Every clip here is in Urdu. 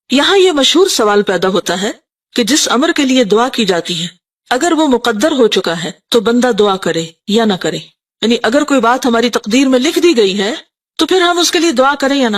یہاں یہ مشہور سوال پیدا ہوتا ہے کہ جس امر کے لیے دعا کی جاتی ہے اگر وہ مقدر ہو چکا ہے تو بندہ دعا کرے یا نہ کرے. یعنی اگر کوئی بات ہماری تقدیر میں لکھ دی گئی ہے تو پھر ہم اس کے لیے دعا کریں یا نہ.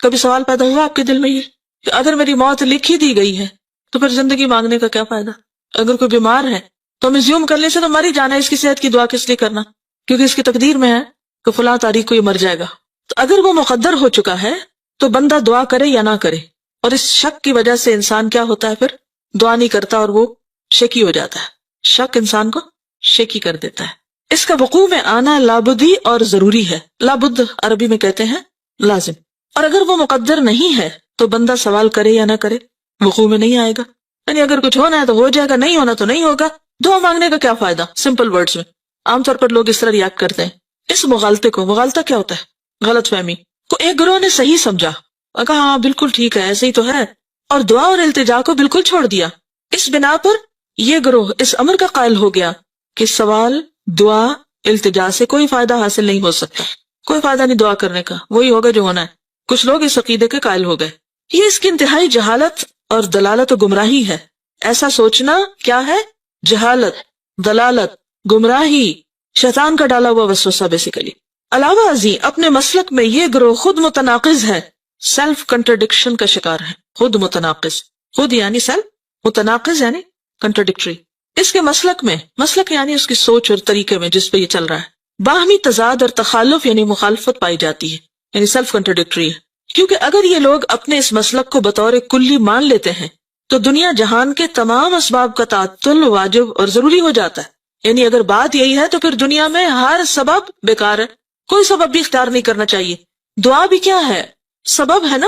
کبھی سوال پیدا ہوا آپ کے دل میں یہ کہ اگر میری موت لکھ ہی دی گئی ہے تو پھر زندگی مانگنے کا کیا فائدہ؟ اگر کوئی بیمار ہے تو ہم زیوم کرنے سے تو مر ہی جانا ہے، اس کی صحت کی دعا کس لیے کرنا؟ کیونکہ اس کی تقدیر میں ہے کہ فلاں تاریخ کو یہ مر جائے گا. تو اگر وہ مقدر ہو چکا ہے تو بندہ دعا کرے یا نہ کرے. اور اس شک کی وجہ سے انسان کیا ہوتا ہے، پھر دعا نہیں کرتا اور وہ شکی ہو جاتا ہے. شک انسان کو شکی کر دیتا ہے. اس کا وقوع میں آنا لابدی اور ضروری ہے. لابد عربی میں کہتے ہیں لازم. اور اگر وہ مقدر نہیں ہے تو بندہ سوال کرے یا نہ کرے وقوع میں نہیں آئے گا. یعنی اگر کچھ ہونا ہے تو ہو جائے گا، نہیں ہونا تو نہیں ہوگا. دعا مانگنے کا کیا فائدہ؟ سمپل ورڈز میں عام طور پر لوگ اس طرح ریاکٹ کرتے ہیں. اس مغالطے کو، مغالطہ کیا ہوتا ہے؟ غلط فہمی کو ایک گروہ نے صحیح سمجھا، کہا ہاں بالکل ٹھیک ہے ایسے ہی تو ہے، اور دعا اور التجا کو بالکل چھوڑ دیا. اس بنا پر یہ گروہ اس امر کا قائل ہو گیا کہ سوال، دعا، التجا سے کوئی فائدہ حاصل نہیں ہو سکتا، کوئی فائدہ نہیں دعا کرنے کا، وہی ہوگا جو ہونا ہے. کچھ لوگ اس عقیدے کے قائل ہو گئے. یہ اس کی انتہائی جہالت اور دلالت و گمراہی ہے. ایسا سوچنا کیا ہے؟ جہالت، دلالت، گمراہی، شیطان کا ڈالا ہوا وسوسہ بیسیکلی. علاوہ ازیں اپنے مسلک میں یہ گروہ خود متناقض ہے، سیلف کنٹرڈکشن کا شکار ہے. خود متناقض، خود یعنی سیلف، متناقض یعنی کنٹرڈکٹری. اس کے مسلک میں، مسلک یعنی اس کی سوچ اور طریقے میں جس پہ یہ چل رہا ہے، باہمی تضاد اور تخالف یعنی مخالفت پائی جاتی ہے، یعنی سیلف کنٹرڈکٹری ہے. کیونکہ اگر یہ لوگ اپنے اس مسلک کو بطور کلی مان لیتے ہیں تو دنیا جہان کے تمام اسباب کا تعطل واجب اور ضروری ہو جاتا ہے. یعنی اگر بات یہی ہے تو پھر دنیا میں ہر سبب بیکار ہے، کوئی سبب بھی اختیار نہیں کرنا چاہیے. دعا بھی کیا ہے؟ سبب ہے نا،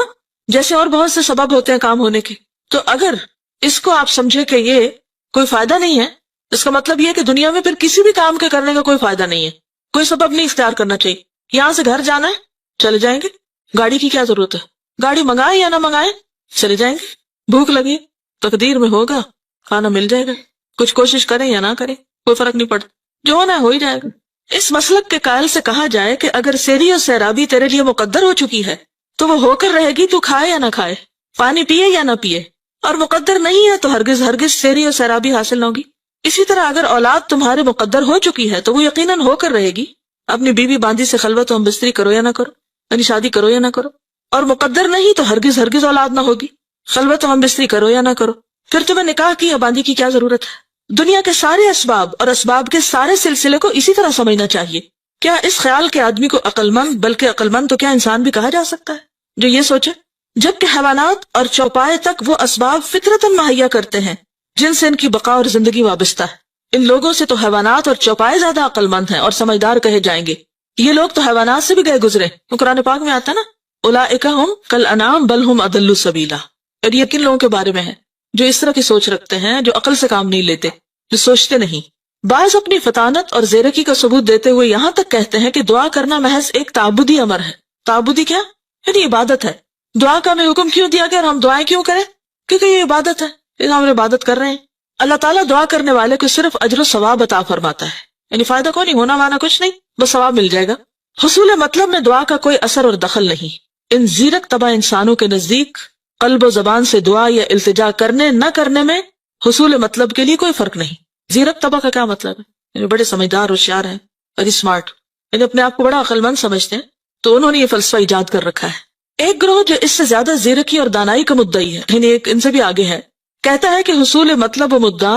جیسے اور بہت سے سبب ہوتے ہیں کام ہونے کے. تو اگر اس کو آپ سمجھے کہ یہ کوئی فائدہ نہیں ہے، اس کا مطلب یہ ہے کہ دنیا میں پھر کسی بھی کام کے کرنے کا کوئی فائدہ نہیں ہے، کوئی سبب نہیں اختیار کرنا چاہیے. یہاں سے گھر جانا ہے، چلے جائیں گے. گاڑی کی کیا ضرورت ہے؟ گاڑی منگائیں یا نہ منگائیں، چلے جائیں گے. بھوک لگی، تقدیر میں ہوگا، کھانا مل جائے گا. کچھ کوشش کریں یا نہ کریں کوئی فرق نہیں پڑتا، جو ہونا ہے ہو ہی جائے گا. اس مسلک کے قائل سے کہا جائے کہ اگر سیری اور سیرابی تیرے لیے مقدر ہو چکی ہے تو وہ ہو کر رہے گی، تو کھائے یا نہ کھائے، پانی پیے یا نہ پیے. اور مقدر نہیں ہے تو ہرگز ہرگز سیری اور سیرابی حاصل نہ ہوگی. اسی طرح اگر اولاد تمہارے مقدر ہو چکی ہے تو وہ یقیناً ہو کر رہے گی. اپنی بیوی باندھی سے خلوت و ہم بستری کرو یا نہ کرو، یعنی شادی کرو یا نہ کرو. اور مقدر نہیں تو ہرگز ہرگز اولاد نہ ہوگی، خلوت و ہم بستری کرو یا نہ کرو. پھر تمہیں نکاح کی یا باندھی کی کیا ضرورت ہے؟ دنیا کے سارے اسباب اور اسباب کے سارے سلسلے کو اسی طرح سمجھنا چاہیے. کیا اس خیال کے آدمی کو عقل مند، بلکہ عقل مند تو کیا انسان بھی کہا جا سکتا ہے جو یہ سوچے؟ جبکہ حیوانات اور چوپائے تک وہ اسباب فطرتاً مہیا کرتے ہیں جن سے ان کی بقا اور زندگی وابستہ ہے. ان لوگوں سے تو حیوانات اور چوپائے زیادہ عقل مند ہیں اور سمجھدار کہے جائیں گے. یہ لوگ تو حیوانات سے بھی گئے گزرے. تو قرآن پاک میں آتا نا، اولئک ھم کالانعام بل ھم اضل سبیلا. اور یہ کن لوگوں کے بارے میں ہے؟ جو اس طرح کی سوچ رکھتے ہیں، جو عقل سے کام نہیں لیتے، جو سوچتے نہیں. بعض اپنی فطانت اور زیرکی کا ثبوت دیتے ہوئے یہاں تک کہتے ہیں کہ دعا کرنا محض ایک تعبدی امر ہے. تعبدی کیا؟ یعنی عبادت ہے. دعا کا ہمیں حکم کیوں دیا گیا اور ہم دعائیں کیوں کریں؟ کیونکہ یہ عبادت ہے، ہم عبادت کر رہے ہیں. اللہ تعالیٰ دعا کرنے والے کو صرف اجر و ثواب عطا فرماتا ہے، یعنی فائدہ کو نہیں، ہونا مانا کچھ نہیں، بس ثواب مل جائے گا. حصول مطلب میں دعا کا کوئی اثر اور دخل نہیں. ان زیرک طبع انسانوں کے نزدیک قلب و زبان سے دعا یا التجا کرنے نہ کرنے میں حصول مطلب کے لیے کوئی فرق نہیں. زیرک طبع کا کیا مطلب ہے؟ یعنی بڑے سمجھدار، ہوشیار ہیں، ویری اسمارٹ، یعنی اپنے آپ کو بڑا عقل مند سمجھتے ہیں، تو انہوں نے یہ فلسفہ ایجاد کر رکھا ہے. ایک گروہ جو اس سے زیادہ زیرکی اور دانائی کا مدعی ہے، یعنی ایک ان سے بھی آگے ہے، کہتا ہے کہ حصول مطلب و مدعا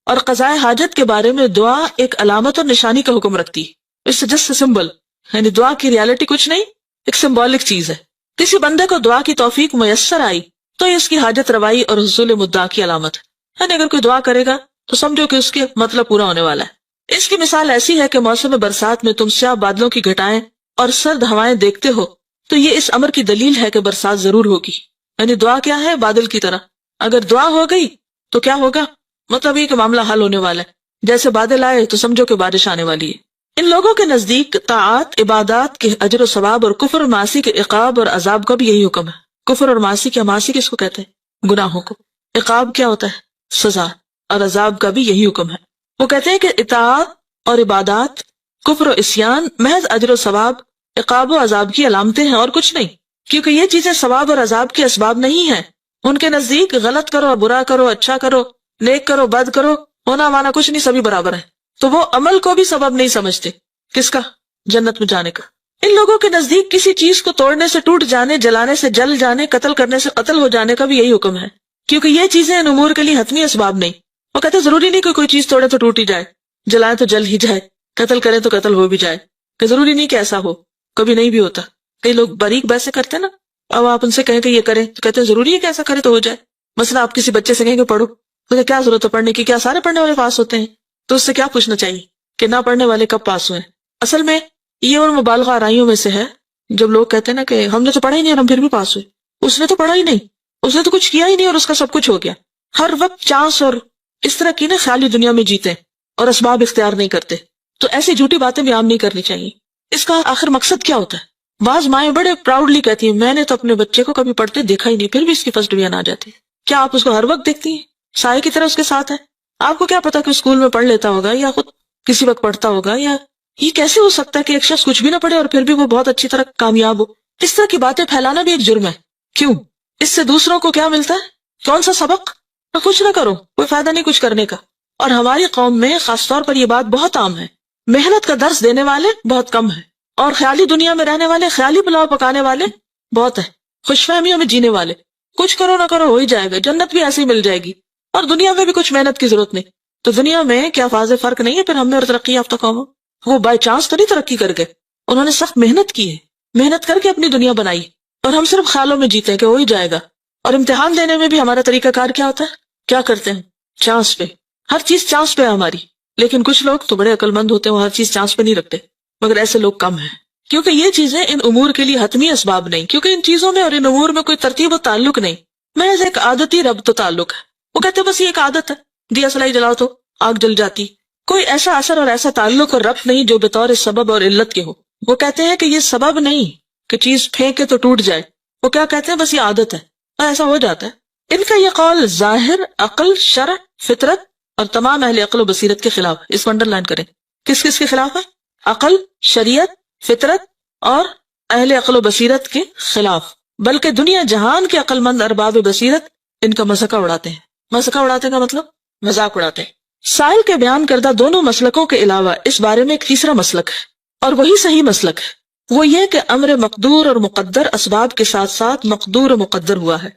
اور قضاء حاجت کے بارے میں دعا ایک علامت اور نشانی کا حکم رکھتی ہے. اس سے جسٹ سمبل، یعنی دعا کی ریالٹی کچھ نہیں، ایک سمبولک چیز ہے. کسی بندے کو دعا کی توفیق میسر آئی تو یہ اس کی حاجت روائی اور حصول مدعا کی علامت ہے. یعنی اگر کوئی دعا کرے گا تو سمجھو کہ اس کے مطلب پورا ہونے والا ہے. اس کی مثال ایسی ہے کہ موسم برسات میں تم سیاہ بادلوں کی گھٹائیں اور سرد ہوائیں دیکھتے ہو تو یہ اس امر کی دلیل ہے کہ برسات ضرور ہوگی. یعنی دعا کیا ہے؟ بادل کی طرح. اگر دعا ہو گئی تو کیا ہوگا؟ مطلب یہ کہ معاملہ حل ہونے والا ہے. جیسے بادل آئے تو سمجھو کہ بارش آنے والی ہے. ان لوگوں کے نزدیک طاعات، عبادات کے اجر و ثواب اور کفر و معاصی کے عقاب اور عذاب کا بھی یہی حکم ہے. کفر اور معاصی کیا؟ معاصی کس کو کہتے ہیں؟ گناہوں کو. عقاب کیا ہوتا ہے؟ سزا. اور عذاب کا بھی یہی حکم ہے. وہ کہتے ہیں کہ اطاعت اور عبادات، کفر و عصیان محض اجر و ثواب، عقاب و عذاب کی علامتیں ہیں اور کچھ نہیں. کیونکہ یہ چیزیں ثواب اور عذاب کے اسباب نہیں ہیں ان کے نزدیک غلط کرو، برا کرو، اچھا کرو، نیک کرو، بد کرو، ہونا مانا کچھ نہیں، سبھی برابر ہیں. تو وہ عمل کو بھی سبب نہیں سمجھتے. کس کا؟ جنت میں جانے کا. ان لوگوں کے نزدیک کسی چیز کو توڑنے سے ٹوٹ جانے، جلانے سے جل جانے، قتل کرنے سے قتل ہو جانے کا بھی یہی حکم ہے، کیونکہ یہ چیزیں ان امور کے لیے حتمی اسباب نہیں. وہ کہتے ضروری نہیں کہ کوئی چیز توڑے تو ٹوٹ ہی جائے، جلائے تو جل ہی جائے، قتل کرے تو قتل ہو بھی جائے، کہ ضروری نہیں کہ ایسا ہو. کبھی نہیں بھی ہوتا. کئی لوگ باریک بحثیں کرتے نا، اب آپ ان سے کہیں کہ یہ کریں تو کہتے ہیں ضروری ہے کہ ایسا کرے تو ہو جائے. مثلا آپ کسی بچے سے کہیں کہ پڑھو تو کیا ضرورت ہے پڑھنے کی، کیا سارے پڑھنے والے پاس ہوتے ہیں؟ تو اس سے کیا پوچھنا چاہیے کہ نہ پڑھنے والے کب پاس ہوئے. اصل میں یہ ان مبالغہ آرائیوں میں سے ہے جب لوگ کہتے ہیں نا کہ ہم نے تو پڑھا ہی نہیں اور ہم پھر بھی پاس ہوئے. اس نے تو پڑھا ہی نہیں، اس نے تو کچھ کیا ہی نہیں اور اس کا سب کچھ ہو گیا. ہر وقت چانس اور اس طرح کی نا خیالی دنیا میں جیتے اور اسباب اختیار نہیں کرتے. تو ایسی جھوٹی باتیں بھی عام نہیں کرنی چاہیے. اس کا آخر مقصد کیا ہوتا ہے؟ بعض مائیں بڑے پراؤڈلی کہتی ہیں میں نے تو اپنے بچے کو کبھی پڑھتے دیکھا ہی نہیں، پھر بھی اس کی فرسٹ ڈویژن آ جاتی ہے. کیا آپ اس کو ہر وقت دیکھتی ہیں؟ سائے کی طرح اس کے ساتھ ہے. آپ کو کیا پتا کہ اسکول میں پڑھ لیتا ہوگا یا خود کسی وقت پڑھتا ہوگا، یا یہ کیسے ہو سکتا ہے کہ ایک شخص کچھ بھی نہ پڑھے اور پھر بھی وہ بہت اچھی طرح کامیاب ہو؟ اس طرح کی باتیں پھیلانا بھی ایک جرم ہے. کیوں؟ اس سے دوسروں کو کیا ملتا ہے؟ کون سا سبق؟ کچھ نہ کرو، کوئی فائدہ نہیں کچھ کرنے کا. اور ہماری قوم میں خاص طور پر یہ بات بہت عام ہے. محنت کا درس دینے والے بہت کم ہیں، اور خیالی دنیا میں رہنے والے، خیالی پلاؤ پکانے والے بہت ہیں، خوش فہمیوں میں جینے والے. کچھ کرو نہ کرو ہو ہی جائے گا، جنت بھی ایسے ہی مل جائے گی، اور دنیا میں بھی کچھ محنت کی ضرورت نہیں. تو دنیا میں کیا واضح فرق نہیں ہے پھر ہم میں اور ترقی یافتہ قوموں؟ وہ بائی چانس تو نہیں ترقی کر گئے، انہوں نے سخت محنت کی ہے، محنت کر کے اپنی دنیا بنائی. اور ہم صرف خیالوں میں جیتے ہیں کہ ہو ہی جائے گا. اور امتحان دینے میں بھی ہمارا طریقہ کار کیا ہوتا ہے؟ کیا کرتے ہیں؟ چانس پہ. ہر چیز چانس پہ ہے ہماری. لیکن کچھ لوگ تو بڑے عقل مند ہوتے ہیں، وہ ہر چیز چانس پہ نہیں رکھتے. مگر ایسے لوگ کم ہیں، کیونکہ یہ چیزیں ان امور کے لیے حتمی اسباب نہیں، کیونکہ ان چیزوں میں اور ان امور میں کوئی ترتیب و تعلق نہیں، محض ایک عادتی ربط و تعلق ہے. وہ کہتے ہیں بس یہ ایک عادت ہے، دیا سلائی جلاؤ تو آگ جل جاتی. کوئی ایسا اثر اور ایسا تعلق اور ربط نہیں جو بطور سبب اور علت کے ہو. وہ کہتے ہیں کہ یہ سبب نہیں کہ چیز پھینکے تو ٹوٹ جائے. وہ کیا کہتے ہیں؟ بس یہ عادت ہے اور ایسا ہو جاتا ہے. ان کا یہ قول ظاہر، عقل، شرع، فطرت اور تمام اہل عقل و بصیرت کے خلاف. اس کو انڈر لائن کریں. کس کس کے خلاف ہے؟ عقل، شریعت، فطرت اور اہل عقل و بصیرت کے خلاف. بلکہ دنیا جہان کے عقل مند ارباب بصیرت ان کا مذاق اڑاتے ہیں. مذاق اڑاتے کا مطلب مذاق اڑاتے ہیں. سائل کے بیان کردہ دونوں مسلکوں کے علاوہ اس بارے میں ایک تیسرا مسلک ہے، اور وہی صحیح مسلک ہے. وہ یہ کہ امر مقدور اور مقدر اسباب کے ساتھ ساتھ مقدور و مقدر ہوا ہے.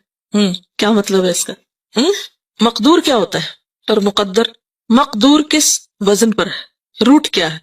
کیا مطلب ہے اس کا؟ مقدور کیا ہوتا ہے اور مقدر؟ مقدور کس وزن پر ہے؟ روٹ کیا ہے؟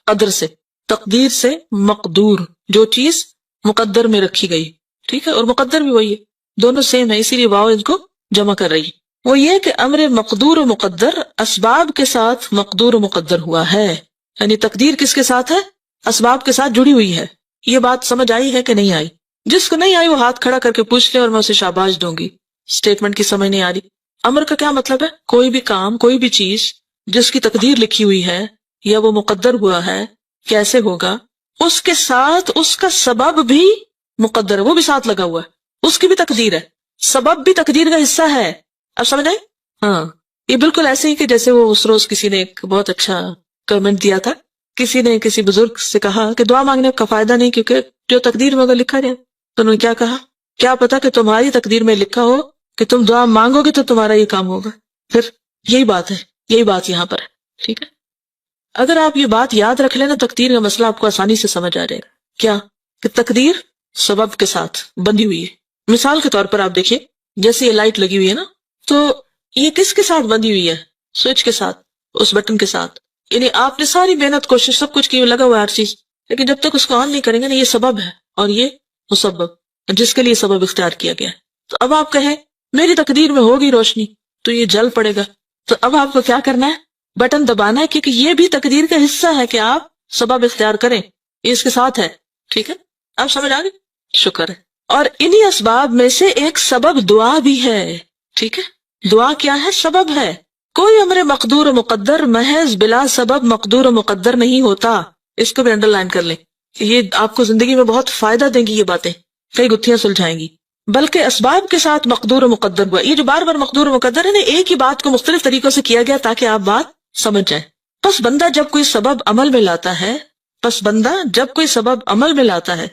قدر سے، تقدیر سے مقدور، جو چیز مقدر میں رکھی گئی. ٹھیک ہے، اور مقدر بھی وہی ہے، دونوں سیم ہے، اسی لیے واو ان کو جمع کر رہی ہے. وہ یہ کہ امر مقدور و مقدر اسباب کے ساتھ مقدور و مقدر ہوا ہے. یعنی تقدیر کس کے ساتھ ہے؟ اسباب کے ساتھ جڑی ہوئی ہے. یہ بات سمجھ آئی ہے کہ نہیں آئی؟ جس کو نہیں آئی وہ ہاتھ کھڑا کر کے پوچھ لے اور میں اسے شاباش دوں گی. اسٹیٹمنٹ کی سمجھ نہیں آ رہی. امر کا کیا مطلب ہے؟ کوئی بھی کام، کوئی بھی چیز جس کی تقدیر لکھی ہوئی ہے یا وہ مقدر ہوا ہے کیسے ہوگا، اس کے ساتھ اس کا سبب بھی مقدر ہے، وہ بھی ساتھ لگا ہوا ہے، اس کی بھی تقدیر ہے، سبب بھی تقدیر کا حصہ ہے. اب سمجھ آئے؟ ہاں، یہ بالکل ایسے ہی کہ جیسے وہ اس روز کسی نے ایک بہت اچھا کمنٹ دیا تھا. کسی نے کسی بزرگ سے کہا کہ دعا مانگنے کا فائدہ نہیں، کیونکہ جو تقدیر میں اگر لکھا رہے. تو انہوں نے کیا کہا؟ کیا پتا کہ تمہاری تقدیر میں لکھا ہو کہ تم دعا مانگو گے تو تمہارا یہ کام ہوگا. پھر یہی بات ہے، یہی بات یہاں پر ہے. ٹھیک ہے، اگر آپ یہ بات یاد رکھ لینا تقدیر کا مسئلہ آپ کو آسانی سے سمجھ آ جائے گا. کیا کہ تقدیر سبب کے ساتھ بندھی ہوئی ہے. مثال کے طور پر آپ دیکھیے، جیسے یہ لائٹ لگی ہوئی ہے نا، تو یہ کس کے ساتھ بندھی ہوئی ہے؟ سوئچ کے ساتھ، اس بٹن کے ساتھ. یعنی آپ نے ساری محنت، کوشش، سب کچھ کی، لگا ہوا ہے ہر چیز، لیکن جب تک اس کو آن نہیں کریں گے نا، یہ سبب ہے اور یہ مسبب جس کے لیے سبب اختیار کیا گیا ہے. تو اب آپ کہیں میری تقدیر میں ہوگی روشنی تو یہ جل پڑے گا، تو اب آپ کو کیا کرنا ہے؟ بٹن دبانا ہے، کیونکہ یہ بھی تقدیر کا حصہ ہے کہ آپ سبب اختیار کریں، یہ اس کے ساتھ ہے. ٹھیک ہے، آپ سمجھ آ گئے؟ شکر ہے. اور انہی اسباب میں سے ایک سبب دعا بھی ہے. ٹھیک ہے، دعا کیا ہے؟ سبب ہے. کوئی امر مقدور و مقدر محض بلا سبب مقدور و مقدر نہیں ہوتا. اس کو بھی انڈر لائن کر لیں، یہ آپ کو زندگی میں بہت فائدہ دیں گی، یہ باتیں کئی گتھیاں سلجھائیں گی. بلکہ اسباب کے ساتھ مقدور و مقدر ہوا. یہ جو بار بار مقدور و مقدر ہے نا، ایک ہی بات کو مختلف طریقوں سے کیا گیا تاکہ آپ بات سمجھ جائیں. پس بندہ جب کوئی سبب عمل میں لاتا ہے،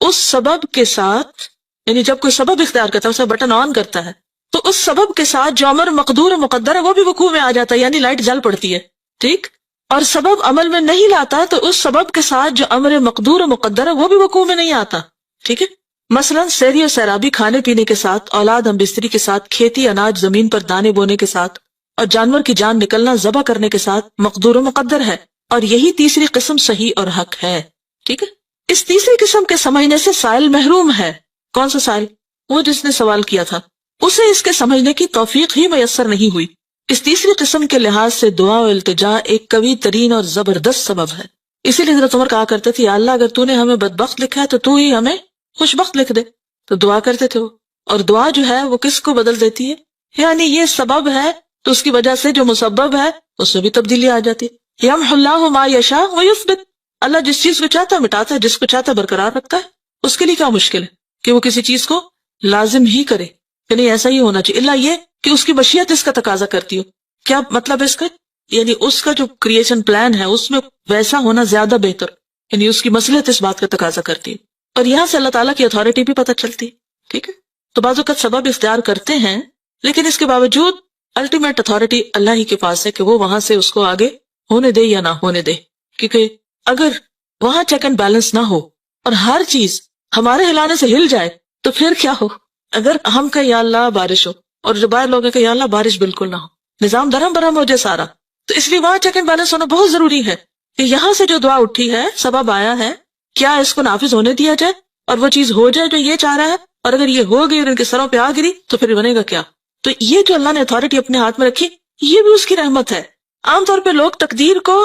اس سبب کے ساتھ یعنی جب کوئی سبب اختیار کرتا ہے، اسے بٹن آن کرتا ہے، تو اس سبب کے ساتھ جو امر مقدور و مقدر ہے وہ بھی وقوع میں آ جاتا ہے، یعنی لائٹ جل پڑتی ہے، ٹھیک. اور سبب عمل میں نہیں لاتا تو اس سبب کے ساتھ جو امر مقدور و مقدر ہے وہ بھی وقوع میں نہیں آتا، ٹھیک ہے. مثلا سیری اور سیرابی کھانے پینے کے ساتھ، اولاد ہم بستری کے ساتھ، کھیتی اناج زمین پر دانے بونے کے ساتھ، اور جانور کی جان نکلنا ذبح کرنے کے ساتھ مقدور و مقدر ہے. اور یہی تیسری قسم صحیح اور حق ہے، ٹھیک ہے. اس تیسری قسم کے سمجھنے سے سائل محروم ہے. کون سا سائل؟ وہ جس نے سوال کیا تھا، اسے اس کے سمجھنے کی توفیق ہی میسر نہیں ہوئی. اس تیسری قسم کے لحاظ سے دعا و التجا ایک قوی ترین اور زبردست سبب ہے. اسی لیے حضرت عمر کہا کرتے تھے، یا اللہ اگر تو نے ہمیں بدبخت لکھا ہے تو تو ہی ہمیں خوش بخت لکھ دے. تو دعا کرتے تھے وہ، اور دعا جو ہے وہ کس کو بدل دیتی ہے؟ یعنی یہ سبب ہے تو اس کی وجہ سے جو مسبب ہے اس میں بھی تبدیلی آ جاتی ہے. یمحو اللہ ما یشاء ویثبت، اللہ جس چیز کو چاہتا ہے مٹاتا ہے، جس کو چاہتا ہے برقرار رکھتا ہے. اس کے لیے کیا مشکل ہے کہ وہ کسی چیز کو لازم ہی کرے کہ نہیں ایسا ہی ہونا چاہیے، اللہ یہ کہ اس کی مشیت اس کا تقاضا کرتی ہو. کیا مطلب ہے اس کا؟ یعنی اس کا جو کریشن پلان ہے اس میں ویسا ہونا زیادہ بہتر، یعنی اس کی مصلحت اس بات کا تقاضا کرتی ہے. اور یہاں سے اللہ تعالیٰ کی اتھارٹی بھی پتہ چلتی ہے، ٹھیک ہے. تو بعض اوقات سبب اختیار کرتے ہیں لیکن اس کے باوجود الٹیمیٹ اتھارٹی اللہ ہی کے پاس ہے کہ وہ وہاں سے اس کو آگے ہونے دے یا نہ ہونے دے. کیونکہ اگر وہاں چیک اینڈ بیلنس نہ ہو اور ہر چیز ہمارے ہلانے سے ہل جائے تو پھر کیا ہو؟ اگر ہم کہ یا اللہ بارش ہو اور جو باہر لوگ ہیں کہ یا اللہ بارش بالکل نہ ہو، نظام درہم برہم ہو جائے سارا. تو اس لیے وہاں چیک اینڈ بیلنس ہونا بہت ضروری ہے کہ یہاں سے جو دعا اٹھی ہے، سبب آیا ہے، کیا اس کو نافذ ہونے دیا جائے اور وہ چیز ہو جائے جو یہ چاہ رہا ہے. اور اگر یہ ہو گئی اور ان کے سروں پہ آ گری تو پھر بنے گا کیا؟ تو یہ جو اللہ نے اتھارٹی اپنے ہاتھ میں رکھی یہ بھی اس کی رحمت ہے. عام طور پہ لوگ تقدیر کو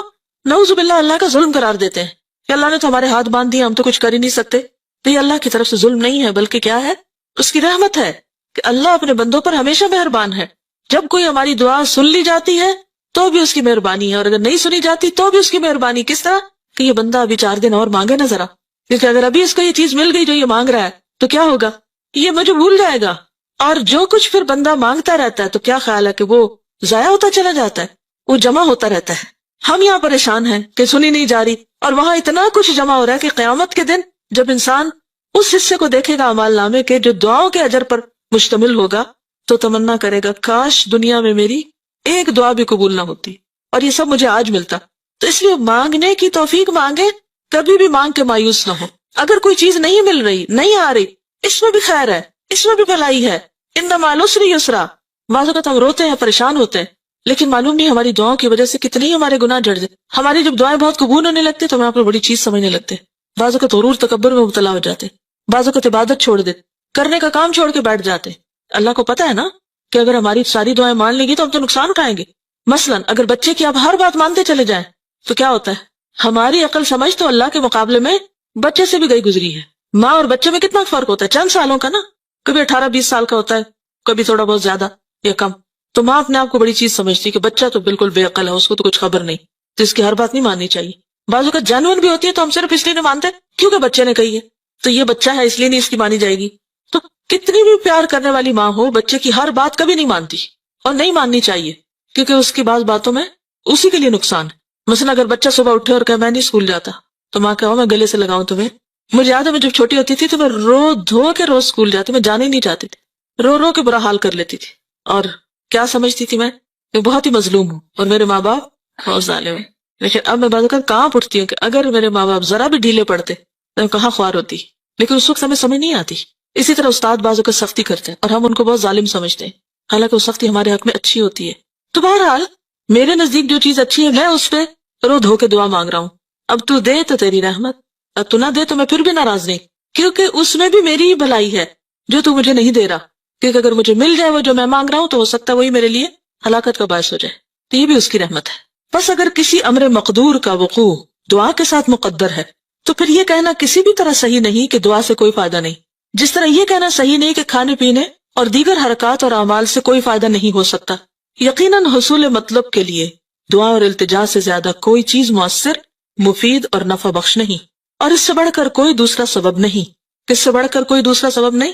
نعوذ باللہ اللہ کا ظلم قرار دیتے ہیں کہ اللہ نے تو ہمارے ہاتھ باندھ دیا، ہم تو کچھ کر ہی نہیں سکتے. تو یہ اللہ کی طرف سے ظلم نہیں ہے بلکہ کیا ہے؟ اس کی رحمت ہے کہ اللہ اپنے بندوں پر ہمیشہ مہربان ہے. جب کوئی ہماری دعا سن لی جاتی ہے تو بھی اس کی مہربانی ہے، اور اگر نہیں سنی جاتی تو بھی اس کی مہربانی. کس طرح؟ کہ یہ بندہ ابھی 4 دن اور مانگے نا ذرا، کیونکہ اگر ابھی اس کو یہ چیز مل گئی جو یہ مانگ رہا ہے تو کیا ہوگا؟ یہ مجھے بھول جائے گا. اور جو کچھ پھر بندہ مانگتا رہتا ہے تو کیا خیال ہے کہ وہ ضائع ہوتا چلا جاتا ہے، وہ جمع ہوتا رہتا ہے. ہم یہاں پریشان ہیں کہ سنی نہیں جا رہی، اور وہاں اتنا کچھ جمع ہو رہا ہے کہ قیامت کے دن جب انسان اس حصے کو دیکھے گا اعمال نامے کے جو دعاؤں کے اجر پر مشتمل ہوگا تو تمنا کرے گا کاش دنیا میں میری ایک دعا بھی قبول نہ ہوتی اور یہ سب مجھے آج ملتا. تو اس لیے مانگنے کی توفیق مانگے، کبھی بھی مانگ کے مایوس نہ ہو. اگر کوئی چیز نہیں مل رہی، نہیں آ رہی، اس میں بھی خیر ہے، اس میں بھی بھلائی ہے. ان مع العسر یسرا. بعض اوقات ہم روتے ہیں، پریشان ہوتے ہیں، لیکن معلوم نہیں ہماری دعاؤں کی وجہ سے کتنے ہی ہمارے گناہ جڑ جاتے. ہماری جب دعائیں بہت قبول ہونے لگتے تو ہم آپ کو بڑی چیز سمجھنے لگتے. بعض اوقات غرور تکبر میں مبتلا ہو جاتے، بعض اوقات عبادت چھوڑ دیتے، کرنے کا کام چھوڑ کے بیٹھ جاتے. اللہ کو پتا ہے نا کہ اگر ہماری ساری دعائیں مان لیں گی تو ہم تو نقصان اٹھائیں گے. مثلا اگر بچے کی آپ ہر بات مانتے چلے جائیں تو کیا ہوتا ہے؟ ہماری عقل سمجھ تو اللہ کے مقابلے میں بچے سے بھی گئی گزری ہے. ماں اور بچے میں کتنا فرق ہوتا ہے، چند سالوں کا نا، کبھی 18-20 سال کا ہوتا ہے، کبھی تھوڑا بہت زیادہ یا کم. تو ماں اپنے آپ کو بڑی چیز سمجھتی کہ بچہ تو بالکل بے عقل ہے، اس کو تو کچھ خبر نہیں، تو اس کی ہر بات نہیں ماننی چاہیے. بعض اوقات جانور بھی ہوتی ہے تو ہم صرف اس لیے نہیں مانتے کیونکہ بچے نے کہی ہے، تو یہ بچہ ہے اس لیے نہیں اس کی مانی جائے گی. تو کتنی بھی پیار کرنے والی ماں ہو، بچے کی ہر بات کبھی نہیں مانتی اور نہیں ماننی چاہیے کیونکہ اس کی بعض باتوں میں اسی کے لیے نقصان ہے. مثلا اگر بچہ صبح اٹھے اور کہے میں نہیں اسکول جاتا تو ماں کہو میں گلے سے لگاؤں تمہیں. مجھے یاد ہے میں جب چھوٹی ہوتی تھی تو میں رو دھو کے روز اسکول جاتی، میں جانے ہی نہیں چاہتی تھی، رو رو کے برا حال کر لیتی تھی. اور کیا سمجھتی تھی میں کہ بہت ہی مظلوم ہوں اور میرے ماں باپ بہت ظالم ہیں. لیکن اب میں بعض اوقات کہاں اٹھتی ہوں کہ اگر میرے ماں باپ ذرا بھی ڈھیلے پڑتے تو میں کہاں خوار ہوتی، لیکن اس وقت ہمیں سمجھ نہیں آتی. اسی طرح استاد بعض اوقات سختی کرتے ہیں اور ہم ان کو بہت ظالم سمجھتے ہیں، حالانکہ وہ سختی ہمارے حق میں اچھی ہوتی ہے. تو بہرحال میرے نزدیک جو چیز اچھی ہے میں اس پہ رو دھو کے دعا مانگ رہا ہوں. اب تو دے تو تیری رحمت، اب تو نہ دے تو میں پھر بھی ناراض نہیں، کیونکہ اس میں بھی میری ہی بھلائی ہے جو تو مجھے نہیں دے رہا. کیونکہ اگر مجھے مل جائے وہ جو میں مانگ رہا ہوں تو ہو سکتا ہے وہی میرے لیے ہلاکت کا باعث ہو جائے، تو یہ بھی اس کی رحمت ہے. بس اگر کسی امر مقدور کا وقوع دعا کے ساتھ مقدر ہے تو پھر یہ کہنا کسی بھی طرح صحیح نہیں کہ دعا سے کوئی فائدہ نہیں، جس طرح یہ کہنا صحیح نہیں کہ کھانے پینے اور دیگر حرکات اور اعمال سے کوئی فائدہ نہیں ہو سکتا. یقیناً حصول مطلب کے لیے دعا اور التجا سے زیادہ کوئی چیز مؤثر، مفید اور نفع بخش نہیں، اور اس سے بڑھ کر کوئی دوسرا سبب نہیں. کس سے بڑھ کر کوئی دوسرا سبب نہیں؟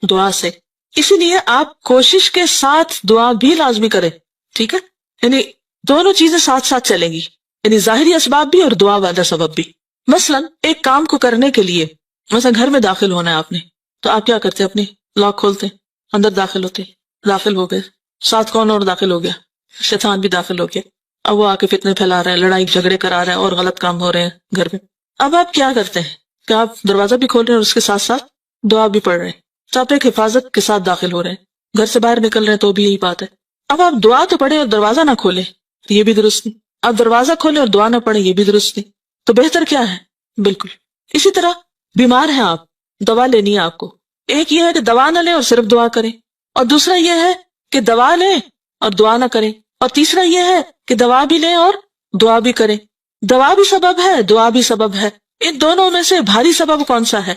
دعا سے. اسی لیے آپ کوشش کے ساتھ دعا بھی لازمی کریں، ٹھیک ہے؟ یعنی دونوں چیزیں ساتھ ساتھ چلیں گی، یعنی ظاہری اسباب بھی اور دعا والا سبب بھی. مثلا ایک کام کو کرنے کے لیے، مثلا گھر میں داخل ہونا ہے آپ نے، تو آپ کیا کرتے؟ اپنی لاک کھولتے، اندر داخل ہوتے، داخل ہو گئے، ساتھ کون اور داخل ہو گیا؟ شیطان بھی داخل ہو گیا. اب وہ آ کے فتنے پھیلا رہے ہیں، لڑائی جھگڑے کرا رہے ہیں اور غلط کام ہو رہے ہیں گھر میں. اب آپ کیا کرتے ہیں کہ آپ دروازہ بھی کھول رہے ہیں اور اس کے ساتھ ساتھ دعا بھی پڑھ رہے ہیں، تو آپ ایک حفاظت کے ساتھ داخل ہو رہے ہیں. گھر سے باہر نکل رہے ہیں تو بھی یہی بات ہے. اب آپ دعا تو پڑھیں اور دروازہ نہ کھولیں تو یہ بھی درست نہیں. آپ دروازہ کھولیں اور دعا نہ پڑھیں، یہ بھی درست نہیں. تو بہتر کیا ہے؟ بالکل اسی طرح بیمار ہیں آپ، دوا لینی ہے آپ کو. ایک یہ ہے کہ دوا نہ لیں اور صرف دعا کریں، اور دوسرا یہ ہے کہ دوا لیں اور دعا نہ کریں، اور تیسرا یہ ہے کہ دوا بھی لیں اور دعا بھی کریں. دوا بھی سبب ہے، دعا بھی سبب ہے. ان دونوں میں سے بھاری سبب کون سا ہے؟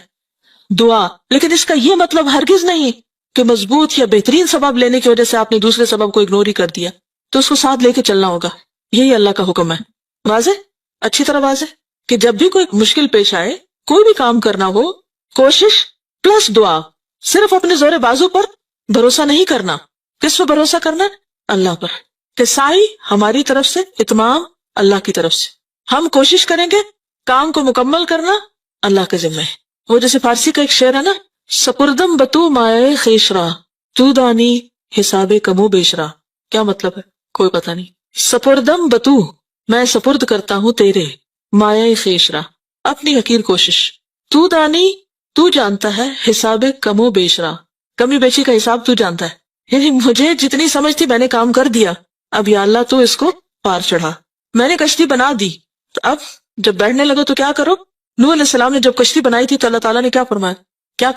دعا. لیکن اس کا یہ مطلب ہرگز نہیں کہ مضبوط یا بہترین سبب لینے کی وجہ سے آپ نے دوسرے سبب کو اگنور ہی کر دیا. تو اس کو ساتھ لے کے چلنا ہوگا. یہی اللہ کا حکم ہے. واضح؟ اچھی طرح واضح کہ جب بھی کوئی مشکل پیش آئے، کوئی بھی کام کرنا ہو، کوشش پلس دعا. صرف اپنے زور بازو پر بھروسہ نہیں کرنا. کس پر بھروسہ کرنا؟ اللہ پر. کہ سائی ہماری طرف سے، اتمام اللہ کی طرف سے. ہم کوشش کریں گے، کام کو مکمل کرنا اللہ کے ذمہ ہے. وہ جیسے فارسی کا ایک شعر ہے نا، سپردم بتو مائے خیشرا تو دانی حساب کمو بیشرا. کیا مطلب ہے؟ کوئی پتہ نہیں. سپردم بتو، میں سپرد کرتا ہوں تیرے، مائے خیشرا، اپنی حقیر کوشش، تو دانی، تو جانتا ہے، حساب کمو بیشرا، کمی بیشی کا حساب تو جانتا ہے. یعنی مجھے جتنی سمجھ تھی میں نے کام کر دیا، اب یا اللہ تو اس کو پار چڑھا. میں نے کشتی بنا دی، تو اب جب بیٹھنے لگو تو کیا کرو؟ نوح علیہ السلام نے جب کشتی بنائی تھی تو اللہ تعالیٰ نے کیا فرمایا؟